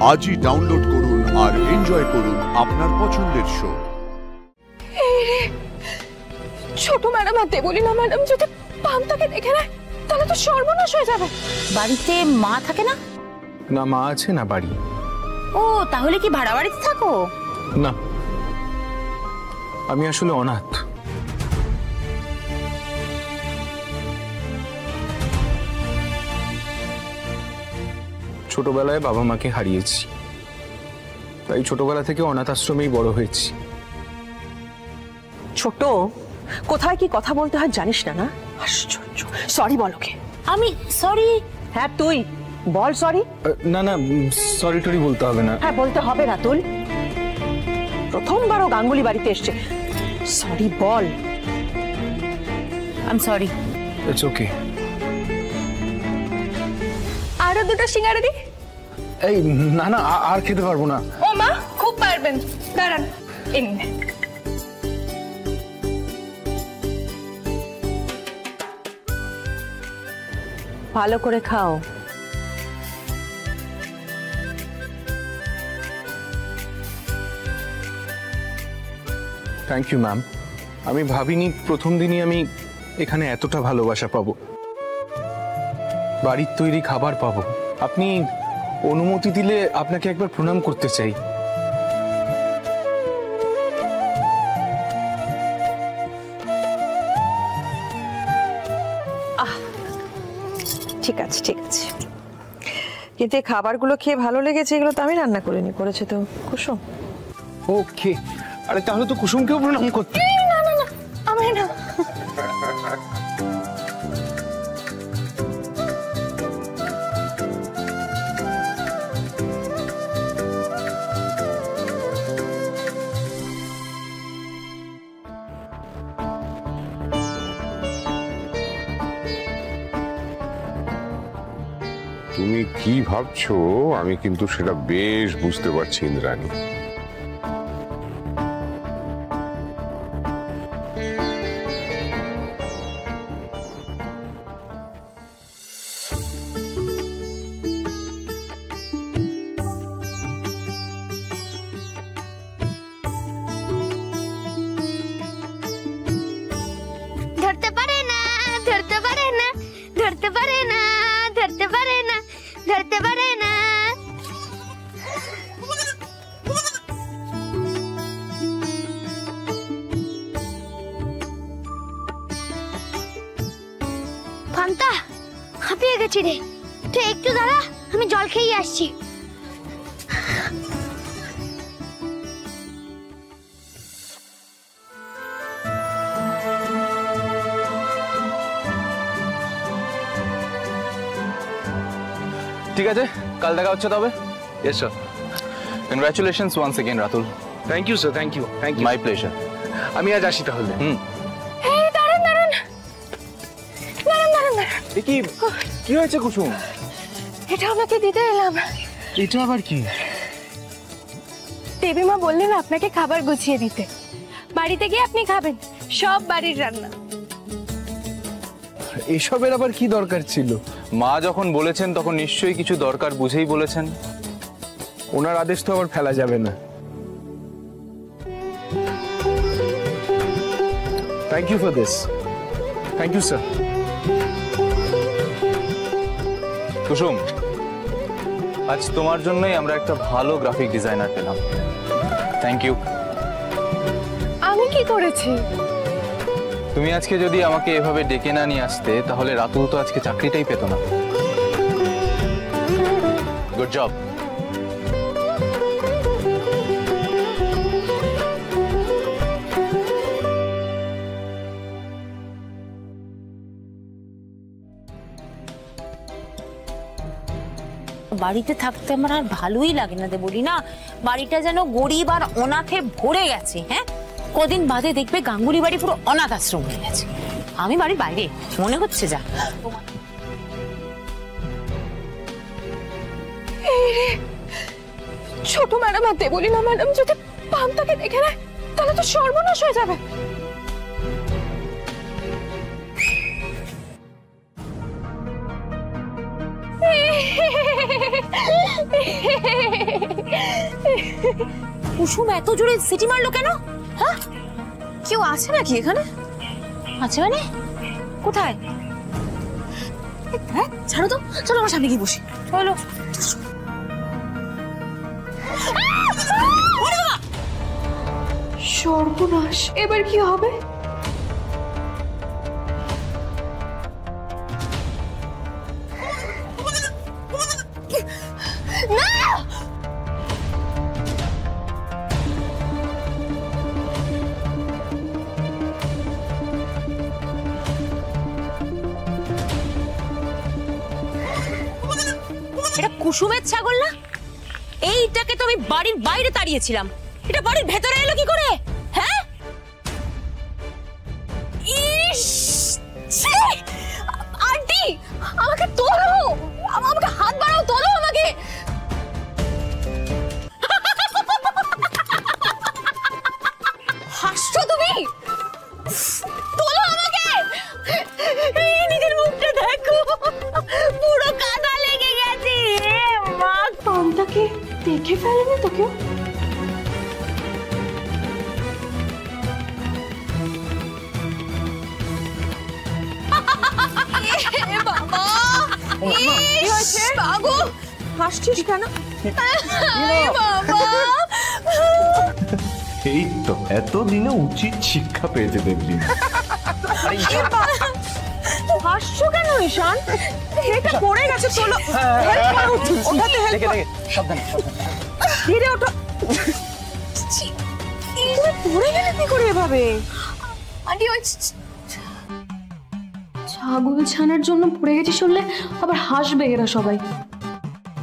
আজই ডাউনলোড করুন আর এনজয় করুন আপনার পছন্দের শো। ছোট ম্যাডাম আর দেবলীনা ম্যাডাম যদি পান্তাকে দেখে নেয় তাহলে তো সর্বনাশ হয়ে যাবে। বাড়িতে মা থাকে না? না, মা আছে না বাড়ি। ও, তাহলে কি ভাড়া বাড়িতে থাকো? না, আমি আসলে অনাথ। ছোটবেলায় বাবা মাকে হারিয়েছি, তাই ছোটবেলা থেকে অনাথ আশ্রমেই বড় হয়েছি। ছোট, কোথায় কি কথা বলতে হয় জানিস না? না, আশ্চর্য। সরি বল ওকে। আমি সরি? হ্যাঁ তুই বল সরি। না না, সরি টরি বলতে হবে না। হ্যাঁ বলতে হবে রাতুল, প্রথমবারও গাঙ্গুলি বাড়িতে এসছে, sorry ball. I am sorry. It's okay. আরো দুটো সিঙ্গারা দি। এই না না, আর খেতে পারবো না। ও মা, খুব পারবেন, দাঁড়ান এই নিন। ভালো করে খাও। Thank you ma'am. আমি ভাবিনি প্রথম দিনই আমি এখানে এতটা ভালোবাসা পাবো, বাড়ির তৈরি খাবার পাবো। আপনি অনুমতি দিলে আপনাকে একবার প্রণাম করতে চাই। ঠিক আছে ঠিক আছে, কিন্তু এই খাবারগুলো খেয়ে ভালো লেগেছে, এগুলো তো আমি রান্না করিনি, করেছে তো কুসুম। ওকে, আরে তাহলে তো কুসুমকেও প্রণাম করতে। না না না, আমি না। তুমি কি ভাবছো আমি কিন্তু সেটা বেশ বুঝতে পারছি ইন্দ্রাণী। ধরতে পারে না, ধরতে পারে না, ধরতে পারে না, ধরতে পারে না, ধরতে পারে না। ফান্তা, হাঁপিয়ে গেছি রে, তুই একটু দাঁড়া, আমি জল খেয়ে আসছি। ঠিক আছে, কাল দেখা হচ্ছে তবে। Yes sir. Congratulations once again Ratul. Thank you sir, thank you, thank you. My pleasure. আমি আজ আসি তাহলে। এই দাঁড়ান দাঁড়ান দাঁড়ান দাঁড়ান দাঁড়ান। কি হয়েছে কুসুম? এটা আপনাকে দিতে এলাম। এটা আবার কি? দেবীমা বললেন আপনাকে খাবার গুছিয়ে দিতে, বাড়িতে গিয়ে আপনি খাবেন, সব বাড়ির রান্না। এসবের আবার কি দরকার ছিল? মা যখন বলেছেন তখন নিশ্চয়ই কিছু দরকার বুঝেই বলেছেন। ওনার আদেশ তো আবার ফেলা যাবে না। Thank you for this. Thank you sir. Kusum, আজ তোমার জন্যই আমরা একটা ভালো গ্রাফিক ডিজাইনার পেলাম। Thank you. আমি কি করেছি? তুমি আজকে যদি আমাকে এভাবে ডেকে না নিয়ে আসতে তাহলে রাতুল তো আজকে চাকরিটাই পেত না। Good job. বাড়িতে থাকতে আমার আর ভালোই লাগে না বলি না, বাড়িটা যেন গরিব আর অনাথে ভরে গেছে। হ্যাঁ, কদিন বাদে দেখবে গাঙ্গুলি বাড়ি পুরো অনাথ আশ্রম হয়ে গেছে। আমি বাড়ির বাইরে মনে হচ্ছে যা। ছোট ম্যাডাম আর দেবলীনা ম্যাডাম যদি পান্তাকে দেখে নেয় তাহলে তো সর্বনাশ হয়ে যাবে। কুসুম এত জোরে সিটি মারলো কেন? হ্যাঁ, কেউ আছে নাকি এখানে? আছে মানে কোথায়? হ্যাঁ ছাড়ো তো, চলো আমার সামনে গিয়ে বসি। চলো। সর্বনাশ, এবার কি হবে? এটা কুসুমের ছাগল না? এইটাকে তো আমি বাড়ির বাইরে তাড়িয়েছিলাম, এটা বাড়ির ভেতরে এলো কি করে? হ্যাঁ, ইস, ছি! আন্টি আমাকে তোলো, আমাকে হাত বাড়াও, তোলো আমাকে। হাসছো তুমি? তোলো আমাকে। এই নিজের মুখটা দেখো, পুরো কাদা লেগে গেছে। মা, পান্তাকে দেখে ফেলেনি তো কেউ? বাবা, কি হয়েছে? বাবু হাসছিস কেন? বাবা, এই তো এতদিনে উচিত শিক্ষা পেয়েছে দেখলি। হাসছো কেন ঈশান? এটা পড়ে গেছে, চলো হেল্প করো, ওঠাতে হেল্প করো। সাবধানে। ধীরে ওঠো। তুমি পড়ে গেলে কি করে এভাবে? আন্টি ওই ছাগল ছানার জন্য পড়ে গেছি শুনলে আবার হাসবে এরা সবাই।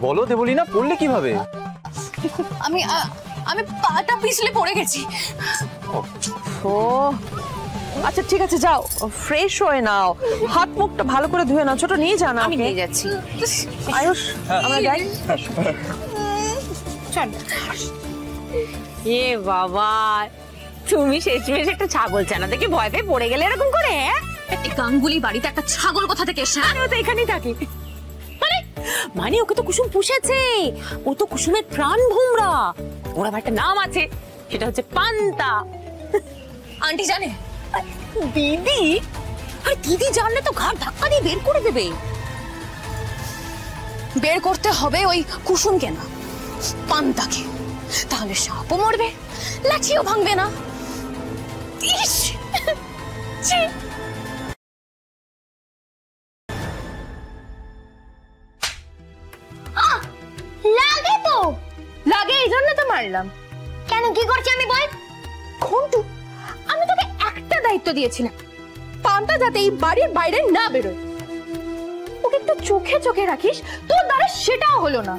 বলো দেবলীনা, পড়লে কিভাবে? আমি পাটা পিছলে পড়ে গেছি। ও আচ্ছা ঠিক আছে, যাও ফ্রেশ হয়ে নাও, হাত মুখটা ভালো করে ধুয়ে নাও। ছোট নিয়ে যা না, আমি নিয়ে যাচ্ছি। আয়ুষ আমরা যাই। চল। এ বাবা, তুমি শেষমেশ একটা ছাগল ছানা দেখে ভয় পেয়ে পড়ে গেলে এরকম করে? একটা গাঙ্গুলি বাড়িতে একটা ছাগল কোথা থেকে এসে? ও তো এখানেই থাকে। মানে ওকে তো কুসুম পুষেছে, ও তো কুসুমের প্রাণ ভোমরা। ওর আবার একটা নাম আছে, সেটা হচ্ছে পান্তা। আন্টি জানে? দিদি? আর দিদি জানলে তো ঘাড় ধাক্কা দিয়ে বের করে দেবে। বের করতে হবে ওই কুসুমকে না, পান্তাকে। তাহলে সাপও মরবে, লাঠিও ভাঙবে না। ইস, ছি। লাগে তো, লাগে এই জন্য তো মারলাম। কেন কি করছি আমি বল? ঘন্টু, আমি তোকে একটা দায়িত্ব দিয়েছিলাম, পান্তা যাতে এই বাড়ির বাইরে না বেরোয়। ওকে একটু চোখে চোখে রাখিস, তোর দ্বারা সেটাও হলো না।